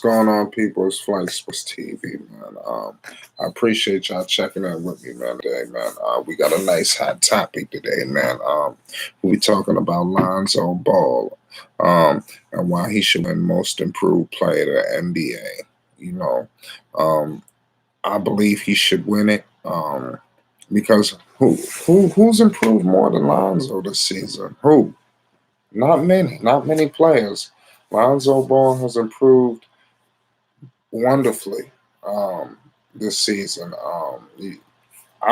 going on, people? It's Flight Sports TV, man. I appreciate y'all checking in with me, man, today, man. We got a nice hot topic today, man. We talking about Lonzo Ball, and why he should win Most Improved Player of the NBA. You know, um, I believe he should win it, because who's improved more than Lonzo this season? Who? Not many players. Lonzo Ball has improved wonderfully this season. I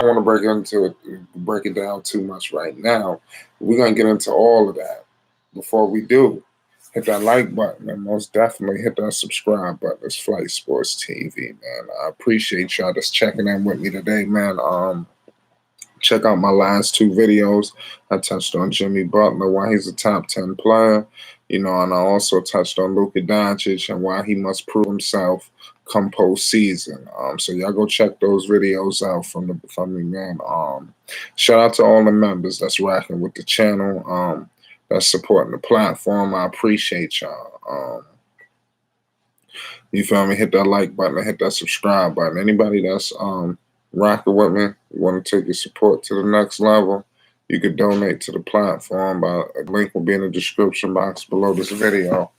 don't want to break it down too much right now. We're gonna get into all of that. Before we do, hit that like button and most definitely hit that subscribe button. It's Flight Sports TV, man. I appreciate y'all just checking in with me today, man. Check out my last two videos. I touched on Jimmy Butler, why he's a top 10 player, and I also touched on Luka Doncic and why he must prove himself come postseason. So y'all go check those videos out from me, man. Shout out to all the members that's rocking with the channel, that's supporting the platform. I appreciate y'all. You feel me? Hit that like button and hit that subscribe button. Anybody that's rocking with me, you want to take your support to the next level, you could donate to the platform. A link will be in the description box below this video.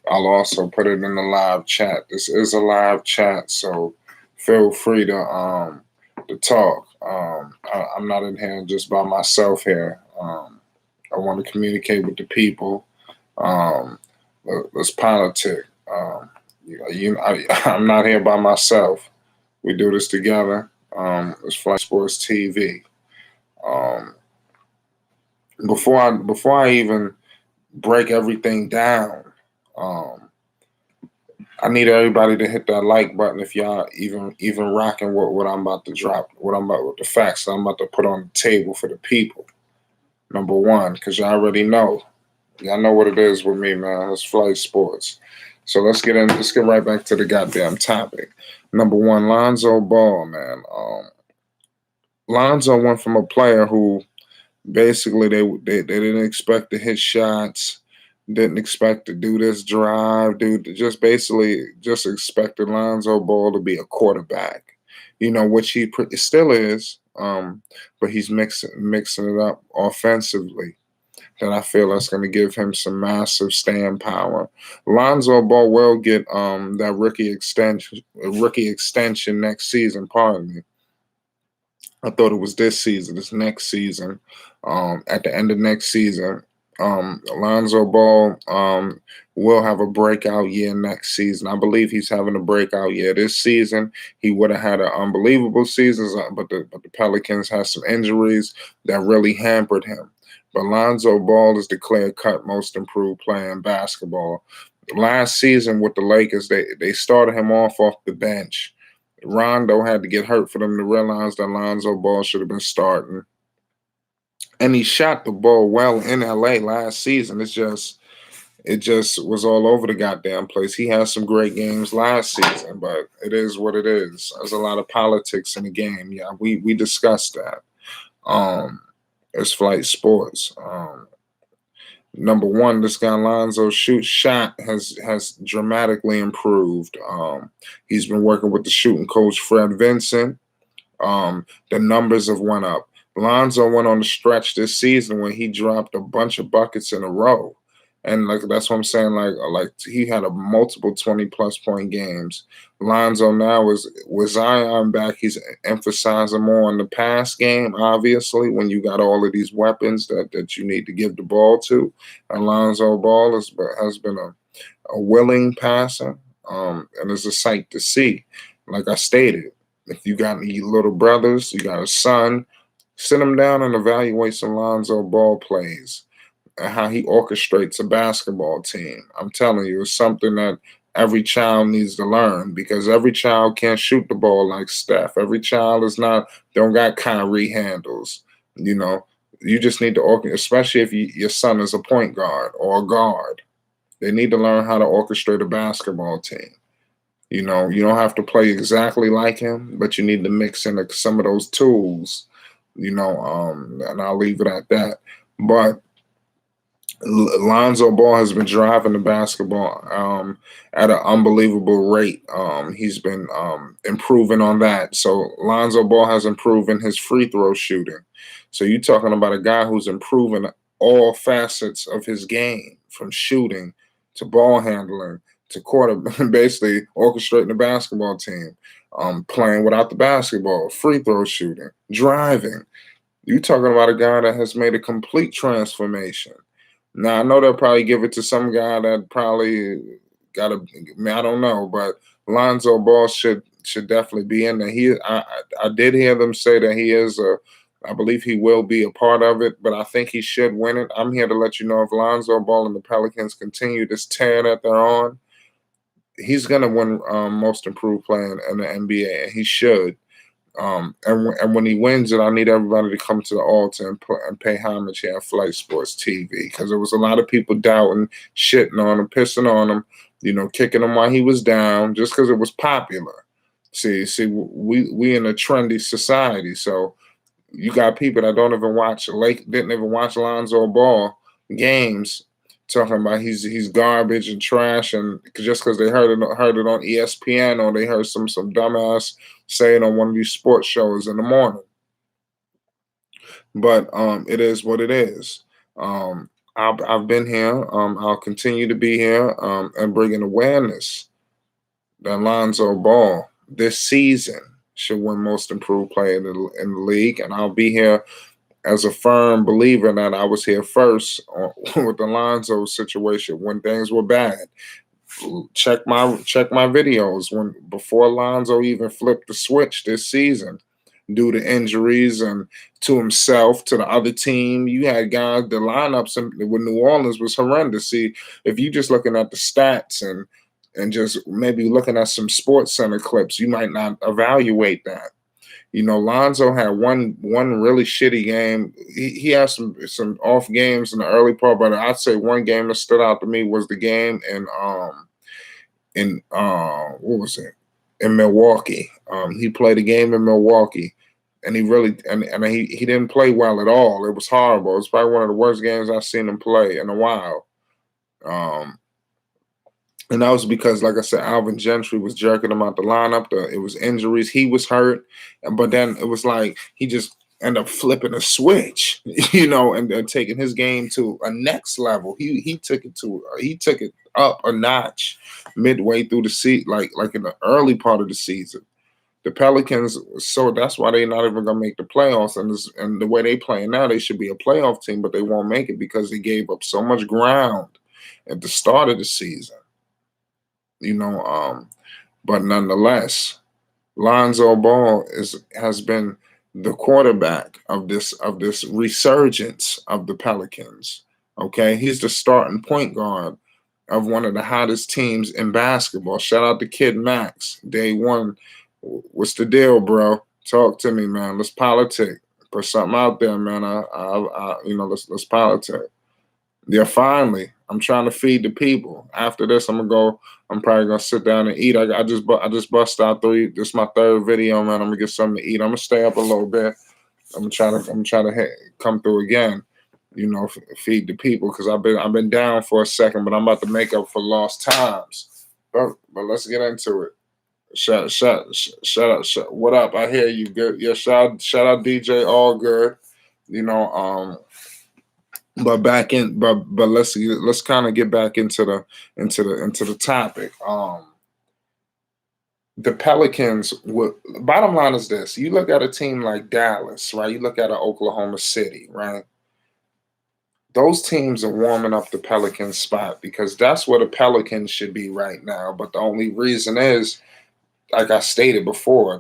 I'll also put it in the live chat. This is a live chat, so feel free to talk. I'm not in here just by myself here. I want to communicate with the people. Let's politic. I'm not here by myself. We do this together. It's Flight Sports TV. Before I even break everything down, I need everybody to hit that like button if y'all even rocking what I'm about to drop, with the facts that I'm about to put on the table for the people. Number one, because y'all already know. Y'all know what it is with me, man. It's Flight Sports. So let's get right back to the goddamn topic. Number one, Lonzo Ball, man. Lonzo went from a player who basically they didn't expect to hit shots, didn't expect to do this drive, dude. Just expected Lonzo Ball to be a quarterback, which he still is. But he's mixing it up offensively. That I feel that's going to give him some massive staying power. Lonzo Ball will get that rookie extension next season. Pardon me. I thought it was this season. This next season. At the end of next season, Alonzo Ball will have a breakout year next season. I believe he's having a breakout year this season. He would have had an unbelievable season, but the Pelicans had some injuries that really hampered him. But Lonzo Ball is the clear-cut most improved player in basketball. Last season with the Lakers, they started him off the bench. Rondo had to get hurt for them to realize that Lonzo Ball should have been starting. And he shot the ball well in LA last season. It just was all over the goddamn place. He had some great games last season, but it is what it is. There's a lot of politics in the game. Yeah, we discussed that. It's Flight Sports. Number one, this guy Lonzo's shot has dramatically improved. He's been working with the shooting coach Fred Vincent. The numbers have went up. Lonzo went on the stretch this season when he dropped a bunch of buckets in a row. And that's what I'm saying. Like he had a multiple 20+ point games. Lonzo now is with Zion back. He's emphasizing more on the pass game. Obviously, when you got all of these weapons that you need to give the ball to, Alonzo Ball has been a willing passer, and it's a sight to see. Like I stated, if you got any little brothers, you got a son, sit them down and evaluate some Lonzo Ball plays. And how he orchestrates a basketball team. I'm telling you, it's something that every child needs to learn, because every child can't shoot the ball like Steph. Every child don't got Kyrie handles. You just need to orchestrate, especially if your son is a point guard or a guard. They need to learn how to orchestrate a basketball team. You don't have to play exactly like him, but you need to mix in some of those tools. And I'll leave it at that. But Lonzo Ball has been driving the basketball at an unbelievable rate. He's been improving on that. So Lonzo Ball has improved in his free throw shooting. So you're talking about a guy who's improving all facets of his game, from shooting to ball handling to quarter, basically orchestrating the basketball team, playing without the basketball, free throw shooting, driving. You're talking about a guy that has made a complete transformation. Now I know they'll probably give it to some guy that probably got a. I don't know, but Lonzo Ball should definitely be in there. I did hear them say that he is a. I believe he will be a part of it, but I think he should win it. I'm here to let you know if Lonzo Ball and the Pelicans continue this tear that they're on, he's gonna win Most Improved Player in the NBA, and he should. And when he wins it, I need everybody to come to the altar and pay homage here at Flight Sports TV, because there was a lot of people doubting, shitting on him, pissing on him, kicking him while he was down just because it was popular. See, we in a trendy society, so you got people that don't even watch didn't even watch Lonzo Ball games, talking about he's garbage and trash, and just because they heard it on ESPN, or they heard some dumbass say it on one of these sports shows in the morning. But it is what it is. I've been here. I'll continue to be here, and bringing awareness that Alonzo Ball this season should win Most Improved Player in the league, and I'll be here as a firm believer that I was here first with the Lonzo situation when things were bad. Check my videos when before Lonzo even flipped the switch this season due to injuries and to himself, to the other team. You had guys, the lineups with New Orleans was horrendous. See, if you just looking at the stats and just maybe looking at some Sports Center clips, you might not evaluate that. Lonzo had one really shitty game. He had some off games in the early part, but I'd say one game that stood out to me was the game in what was it? In Milwaukee. He played a game in Milwaukee, and he really and he didn't play well at all. It was horrible. It's probably one of the worst games I've seen him play in a while. And that was because, like I said, Alvin Gentry was jerking him out the lineup. It was injuries. He was hurt. But then it was like he just ended up flipping a switch, and taking his game to a next level. He took it up a notch midway through the season, like in the early part of the season. The Pelicans, so that's why they're not even gonna make the playoffs. And the way they playing now, they should be a playoff team, but they won't make it because they gave up so much ground at the start of the season. But nonetheless, Lonzo Ball has been the quarterback of this resurgence of the Pelicans. Okay, he's the starting point guard of one of the hottest teams in basketball. Shout out to Kid Max, day one. What's the deal, bro? Talk to me, man. Let's politic. Put something out there, man. Let's politic. Yeah, finally. I'm trying to feed the people. After this, I'm probably gonna sit down and eat. I just bust out 3. This is my 3rd video, man. I'm gonna get something to eat. I'm gonna stay up a little bit. I'm trying to come through again. Feed the people, because I've been down for a second, but I'm about to make up for lost times. But let's get into it. Shout out. What up? I hear you. Good. Yeah. Shout out DJ. All good. But let's kind of get back into the topic. The Pelicans. Bottom line is this: you look at a team like Dallas, right? You look at Oklahoma City, right? Those teams are warming up the Pelicans spot because that's where the Pelicans should be right now. But the only reason is, like I stated before,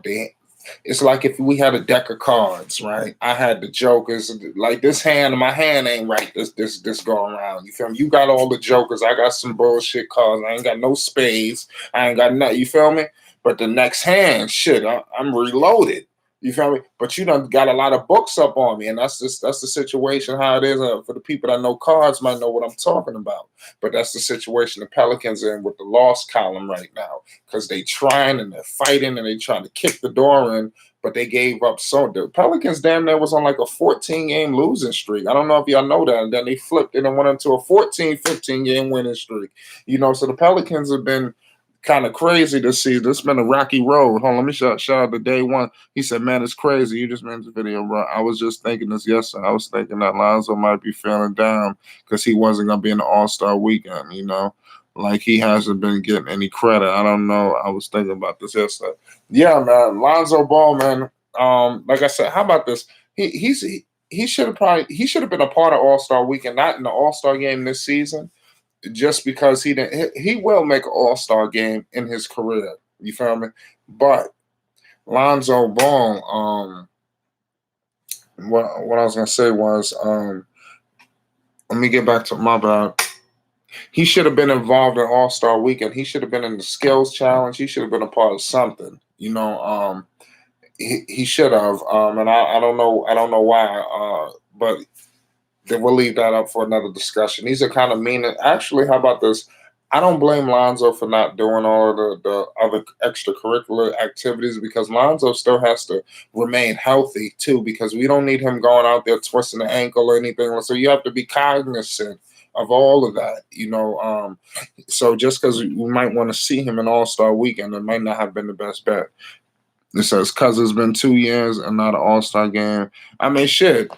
it's like if we had a deck of cards, right? I had the jokers, like this hand, my hand ain't right this go around. You feel me? You got all the jokers. I got some bullshit cards. I ain't got no spades. I ain't got nothing. You feel me? But the next hand, shit, I'm reloaded. You feel me? But you done got a lot of books up on me, and that's the situation how it is. For the people that know cards might know what I'm talking about. But that's the situation the Pelicans are in with the lost column right now, because they trying and they're fighting and they trying to kick the door in, but they gave up. So the Pelicans damn near was on like a 14-game losing streak. I don't know if y'all know that. And then they flipped it and went into a 14, 15-game winning streak. So the Pelicans have been kind of crazy this season. It's been a rocky road. Hold on, let me shout out to Day One. He said, man, it's crazy. You just made the video, bro. I was just thinking this yesterday. I was thinking that Lonzo might be feeling down because he wasn't going to be in the All-Star weekend, Like he hasn't been getting any credit. I don't know. I was thinking about this yesterday. Yeah, man. Lonzo Ball, man. Like I said, how about this? He should have been a part of All-Star weekend, not in the All-Star game this season, just because he will make an All-Star game in his career. You feel me? But Lonzo Ball, what I was gonna say was, let me get back to my bad. He should have been involved in All-Star weekend. He should have been in the skills challenge. He should have been a part of something. He should have. And I don't know why. But then we'll leave that up for another discussion. These are kind of mean. Actually, how about this? I don't blame Lonzo for not doing all of the other extracurricular activities because Lonzo still has to remain healthy too, because we don't need him going out there twisting the ankle or anything. So you have to be cognizant of all of that, So just because we might want to see him in All-Star weekend, it might not have been the best bet. It says, because it's been 2 years and not an All-Star game. I mean, shit.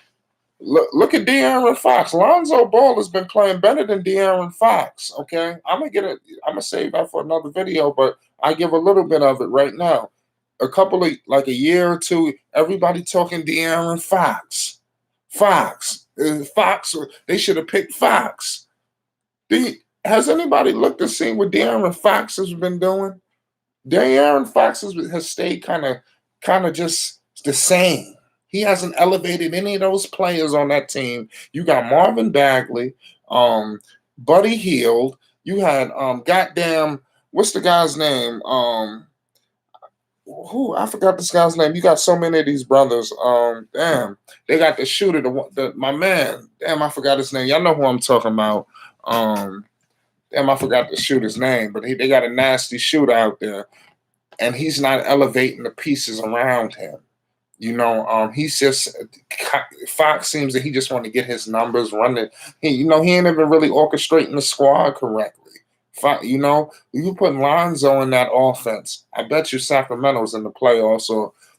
Look at De'Aaron Fox. Lonzo Ball has been playing better than De'Aaron Fox. Okay, I'm gonna save that for another video, but I give a little bit of it right now. Like a year or two, everybody talking De'Aaron Fox. Fox. They should have picked Fox. Has anybody looked and seen what De'Aaron Fox has been doing? De'Aaron Fox has stayed kind of just the same. He hasn't elevated any of those players on that team. You got Marvin Bagley, Buddy Hield. You had goddamn, what's the guy's name? I forgot this guy's name. You got so many of these brothers. Damn, they got the shooter, my man. Damn, I forgot his name. Y'all know who I'm talking about. Damn, I forgot the shooter's name, but they got a nasty shooter out there, and he's not elevating the pieces around him. He's just Fox seems that he just want to get his numbers running. He ain't even really orchestrating the squad correctly. You put Lonzo in that offense, I bet you Sacramento's in the playoffs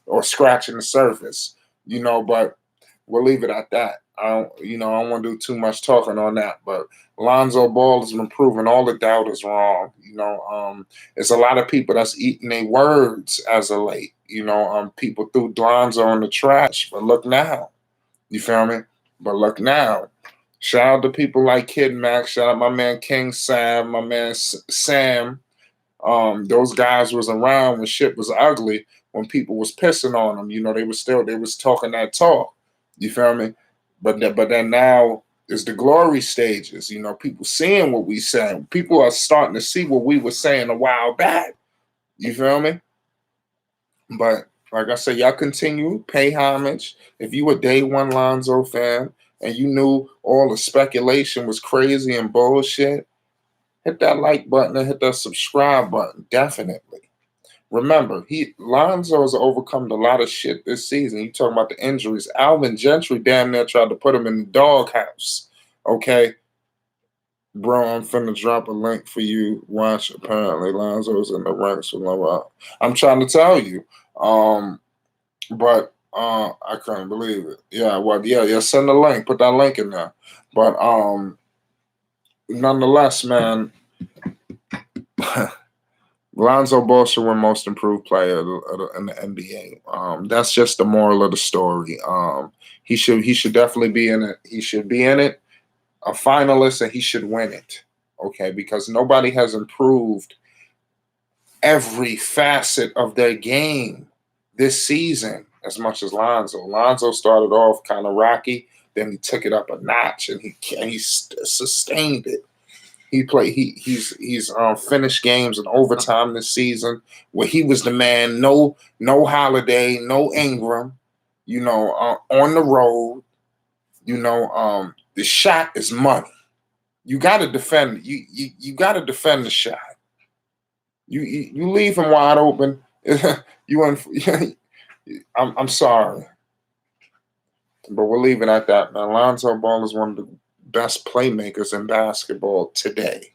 or scratching the surface. But we'll leave it at that. I don't want to do too much talking on that. But Lonzo Ball has been proven all the doubt is wrong. It's a lot of people that's eating their words as of late. People threw Lonzo in the trash, but look now. You feel me? But look now. Shout out to people like Kid Max. Shout out my man King Sam, my man Sam. Those guys was around when shit was ugly, when people was pissing on them. They was talking that talk. You feel me? But then now is the glory stages. People seeing what we saying. People are starting to see what we were saying a while back. You feel me? But like I said, y'all continue, pay homage. If you a day one Lonzo fan and you knew all the speculation was crazy and bullshit, hit that like button and hit that subscribe button. Definitely. Remember, Lonzo has overcome a lot of shit this season. You talking about the injuries. Alvin Gentry damn near tried to put him in the doghouse. Okay? Bro, I'm finna drop a link for you. Watch. Apparently, Lonzo's in the ranks with no. I'm trying to tell you. But I couldn't believe it. Yeah, well, yeah, send the link. Put that link in there. But nonetheless, man, Lonzo Ball should win Most Improved Player in the NBA. That's just the moral of the story. He should definitely be in it. He should be in it, a finalist, and he should win it. Okay, because nobody has improved every facet of their game this season as much as Lonzo. Lonzo started off kind of rocky, then he took it up a notch, and he sustained it. He's finished games in overtime this season where he was the man. No Holiday, no Ingram. On the road. The shot is money. You got to defend. You got to defend the shot. You leave him wide open. I'm sorry, but we'll leave it at that, man. Alonzo Ball is one of the best playmakers in basketball today.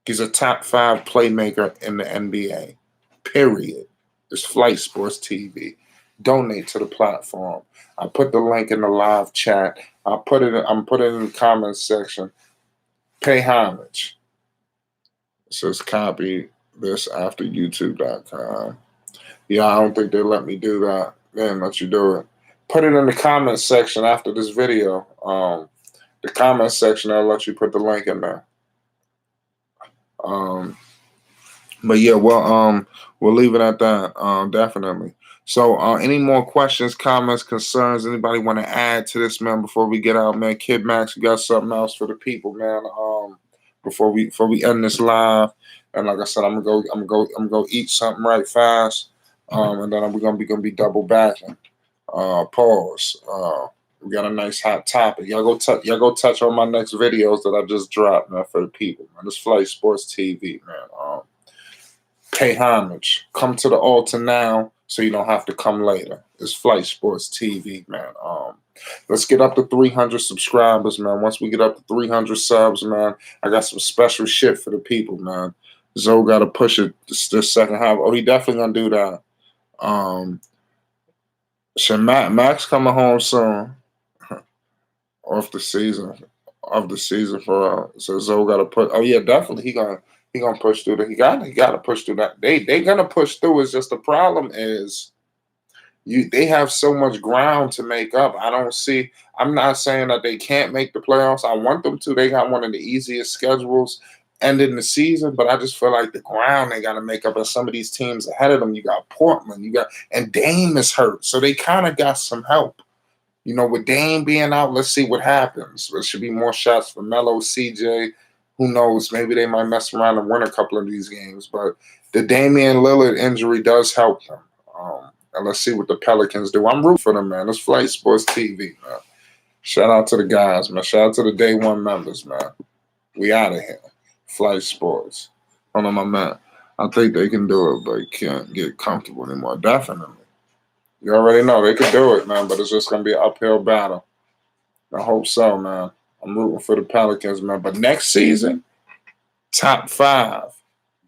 He's a top 5 playmaker in the NBA. Period. It's Flight Sports TV. Donate to the platform. I put the link in the live chat. I'm putting it in the comments section. Pay homage. It says copy this after YouTube.com. Yeah, I don't think they let me do that. They didn't let you do it. Put it in the comments section after this video. The comments section, I'll let you put the link in there. But yeah, we'll leave it at that. Definitely. So, any more questions, comments, concerns? Anybody want to add to this, man? Before we get out, man. Kid Max, you got something else for the people, man? Before we end this live, and like I said, I'm gonna go eat something right fast, and then we're gonna be double backing. Pause. We got a nice hot topic. Y'all go touch on my next videos that I just dropped, man, for the people, man. This Flight Sports TV, man. Pay homage. Come to the altar now so you don't have to come later. It's Flight Sports TV, man. Let's get up to 300 subscribers, man. Once we get up to 300 subs, man, I got some special shit for the people, man. Zoe got to push it this second half. Oh, he definitely going to do that. So Max coming home soon. Off the season for so Zoe got to put. Oh yeah, definitely he gonna push through that. He got to push through that. They gonna push through. It's just the problem is they have so much ground to make up. I'm not saying that they can't make the playoffs. I want them to. They got one of the easiest schedules ending the season, but I just feel like the ground they got to make up. And some of these teams ahead of them, you got Portland, and Dame is hurt, so they kind of got some help. With Dame being out, let's see what happens. There should be more shots for Melo, CJ. Who knows? Maybe they might mess around and win a couple of these games. But the Damian Lillard injury does help them. And let's see what the Pelicans do. I'm rooting for them, man. It's Flight Sports TV, man. Shout out to the guys, man. Shout out to the Day One members, man. We out of here. Flight Sports. Hold on, my man. I think they can do it, but you can't get comfortable anymore. Definitely. You already know they could do it, man, but it's just going to be an uphill battle. I hope so, man. I'm rooting for the Pelicans, man. But next season, top 5.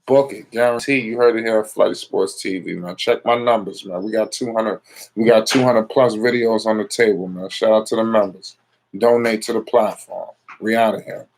Book it. Guarantee. You heard it here at Flight Sports TV, man. Check my numbers, man. We got 200 plus videos on the table, man. Shout out to the members. Donate to the platform. We out of here.